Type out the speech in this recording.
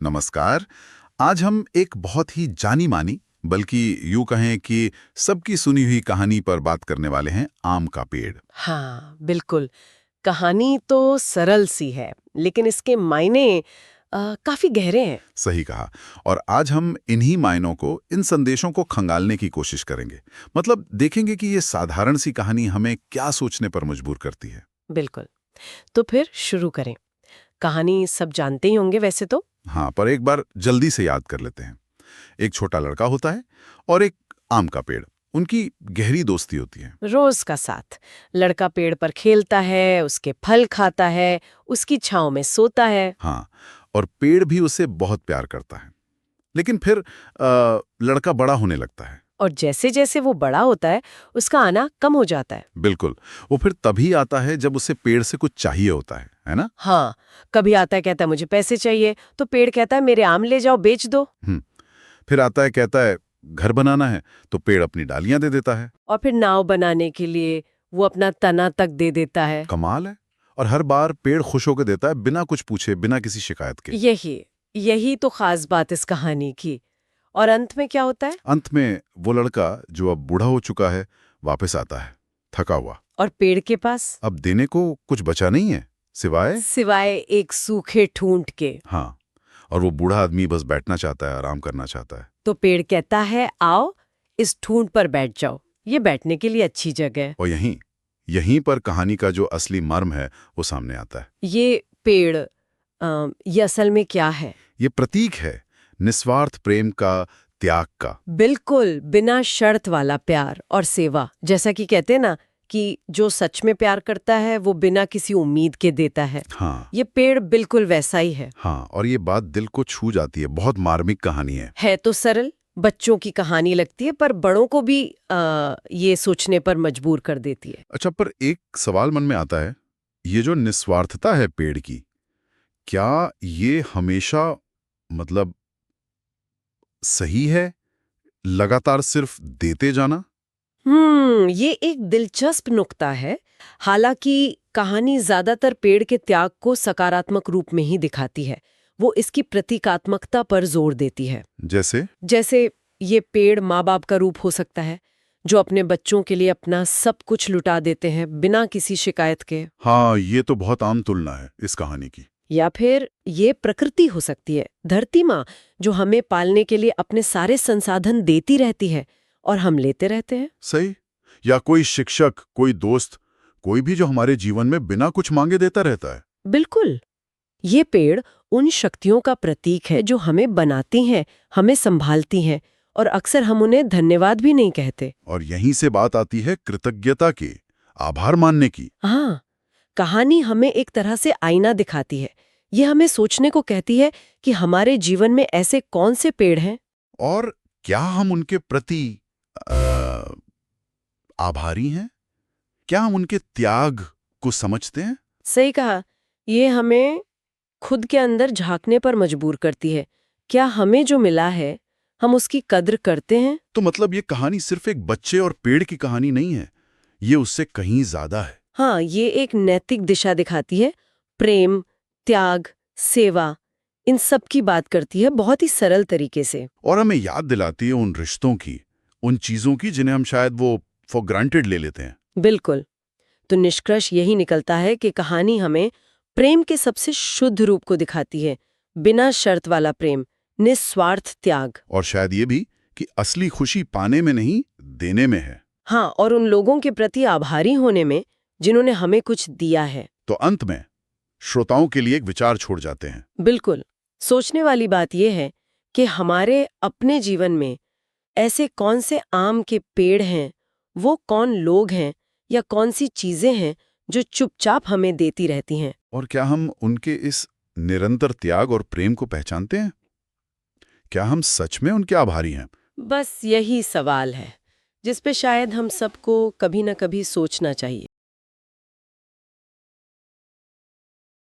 नमस्कार। आज हम एक बहुत ही जानी मानी बल्कि यूं कहें कि सबकी सुनी हुई कहानी पर बात करने वाले हैं, आम का पेड़। हाँ, बिल्कुल। कहानी तो सरल सी है, लेकिन इसके मायने काफी गहरे हैं। सही कहा। और आज हम इन्हीं मायनों को, इन संदेशों को खंगालने की कोशिश करेंगे। मतलब देखेंगे कि ये साधारण सी कहानी हमें क्या सोचने पर मजबूर करती है। बिल्कुल। तो फिर शुरू करें। कहानी सब जानते ही होंगे वैसे तो। हाँ, पर एक बार जल्दी से याद कर लेते हैं। एक छोटा लड़का होता है और एक आम का पेड़। उनकी गहरी दोस्ती होती है। रोज का साथ। लड़का पेड़ पर खेलता है, उसके फल खाता है, उसकी छांव में सोता है। हाँ, और पेड़ भी उसे बहुत प्यार करता है। लेकिन फिर लड़का बड़ा होने लगता है। और जैसे जैसे वो बड़ा होता है, उसका आना कम हो जाता है। बिल्कुल। वो फिर तभी आता है जब उसे पेड़ से कुछ चाहिए होता है ना? हाँ, कभी आता है कहता है मुझे पैसे चाहिए, तो पेड़ कहता है मेरे आम ले जाओ बेच दो। हम्म। फिर आता है कहता है घर बनाना है, तो पेड़ अपनी डालियां दे देता है। और फिर नाव बनाने के लिए वो अपना तना तक दे देता है। कमाल है। और हर बार पेड़ खुश होकर देता है, बिना कुछ पूछे, बिना किसी शिकायत के। यही यही तो खास बात इस कहानी की। और अंत में क्या होता है? अंत में वो लड़का जो अब बूढ़ा हो चुका है, वापस आता है, थका हुआ। और पेड़ के पास अब देने को कुछ बचा नहीं है, सिवाय। सिवाय एक सूखे ठूंठ के। हाँ। और वो बूढ़ा आदमी बस बैठना चाहता है, आराम करना चाहता है। तो पेड़ कहता है आओ इस ठूंठ पर बैठ जाओ, ये बैठने के लिए अच्छी जगह है। और यहीं यहीं पर कहानी का जो असली मर्म है वो सामने आता है। ये पेड़ ये असल में क्या है? ये प्रतीक है निस्वार्थ प्रेम का, त्याग का। बिल्कुल बिना शर्त वाला प्यार और सेवा। जैसा कि कहते हैं ना कि जो सच में प्यार करता है वो बिना किसी उम्मीद के देता है। हाँ। ये पेड़ बिल्कुल वैसा ही है। हाँ, और ये बात दिल को छू जाती है। बहुत मार्मिक कहानी है। तो सरल बच्चों की कहानी लगती है, पर बड़ों को भी ये सोचने पर मजबूर कर देती है। अच्छा, पर एक सवाल मन में आता है, ये जो निस्वार्थता है पेड़ की, क्या ये हमेशा मतलब सही है? लगातार सिर्फ देते जाना? ये एक दिलचस्प नुक्ता है। हालांकि कहानी ज्यादातर पेड़ के त्याग को सकारात्मक रूप में ही दिखाती है। वो इसकी प्रतीकात्मकता पर जोर देती है। जैसे? जैसे ये पेड़ माँ बाप का रूप हो सकता है, जो अपने बच्चों के लिए अपना सब कुछ लुटा देते हैं बिना किसी शिकायत के। हाँ, ये तो बहुत आम तुलना है इस कहानी की। या फिर ये प्रकृति हो सकती है, धरती माँ, जो हमें पालने के लिए अपने सारे संसाधन देती रहती है और हम लेते रहते हैं। सही। या कोई शिक्षक, कोई दोस्त, कोई भी जो हमारे जीवन में बिना कुछ मांगे देता रहता है। बिल्कुल। ये पेड़ उन शक्तियों का प्रतीक है जो हमें बनाती हैं, हमें संभालती हैं, और अक्सर हम उन्हें धन्यवाद भी नहीं कहते। और यहीं से बात आती है कृतज्ञता की, आभार मानने की। हाँ, कहानी हमें एक तरह से आईना दिखाती है। ये हमें सोचने को कहती है कि हमारे जीवन में ऐसे कौन से पेड़ हैं। और क्या हम उनके प्रति अ, आभारी हैं? क्या हम उनके त्याग को समझते हैं? सही कहा। ये हमें खुद के अंदर झांकने पर मजबूर करती है। क्या हमें जो मिला है, हम उसकी कद्र करते हैं? तो मतलब ये कहानी सिर्फ एक बच्चे और पेड़ की कहानी नहीं है, ये उससे कहीं ज्यादा है। हाँ, ये एक नैतिक दिशा दिखाती है। प्रेम, त्याग, सेवा, इन सब की बात करती है बहुत ही सरल तरीके से। और हमें याद दिलाती है उन रिश्तों की, उन चीजों की जिन्हें हम शायद वो फॉर ग्रांटेड ले लेते हैं। बिल्कुल। तो निष्कर्ष यही निकलता है कि कहानी हमें प्रेम के सबसे शुद्ध रूप को दिखाती है। बिना शर्त वाला प्रेम, निस्वार्थ त्याग। और शायद ये भी कि असली खुशी पाने में नहीं, देने में है। हाँ, और उन लोगों के प्रति आभारी होने में जिन्होंने हमें कुछ दिया है। तो अंत में श्रोताओं के लिए एक विचार छोड़ जाते हैं। बिल्कुल। सोचने वाली बात यह है कि हमारे अपने जीवन में ऐसे कौन से आम के पेड़ हैं, वो कौन लोग हैं या कौन सी चीजें हैं जो चुपचाप हमें देती रहती हैं। और क्या हम उनके इस निरंतर त्याग और प्रेम को पहचानते हैं? क्या हम सच में उनके आभारी हैं? बस यही सवाल है जिस पे शायद हम सबको कभी न कभी सोचना चाहिए।